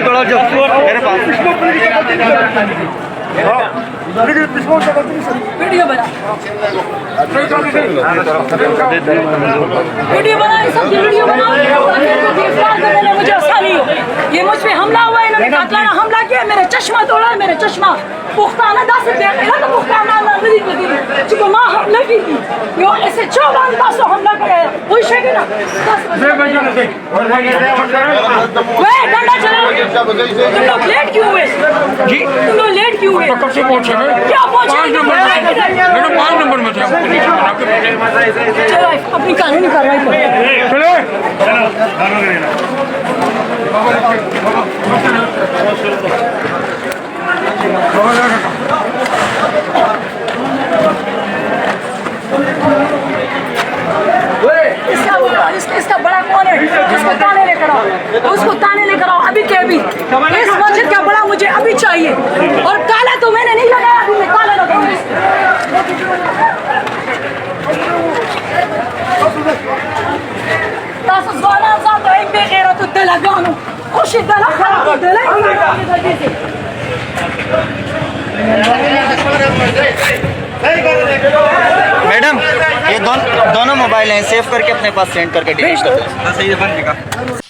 थोड़ा जाओ मेरे पास वीडियो बना सब वीडियो बना गिरफ्तार करने में मुझे आसानी हो। ये मुझ पे हमला हुआ है, इन्होंने कातलाना हमला किया, मेरे चश्मा तोड़ा है, मेरे चश्मा पुख्ताना 10 रुपया मिला तो पुख्ताना नजदीक लगी चूंकि माँ हमला की थी यो ऐसे 14 10 हमला करे वही शेख है ना 10 वे डंडा चलाओ। तुम लोग लेट क्यों हुए जी? तुम लोग लेट क्यों हुए? कब से पहुंचे क्या पहुंचे? 5 नंबर में थे। चलो अपनी कानूनी कार्रवाई करो। चले इसका बड़ा कौन है जिसको ताने लेकर आओ? उसको ताने लेकर आओ अभी के अभी। इस मस्जिद का बड़ा मुझे अभी चाहिए और काला तो मैंने नहीं लगाया, अभी मैं काला लगाऊंगी। एक बेगैरत दलगानो खुशी मैडम ये दोनों मोबाइल हैं, सेव करके अपने पास सेंड करके डिलीट कर दो।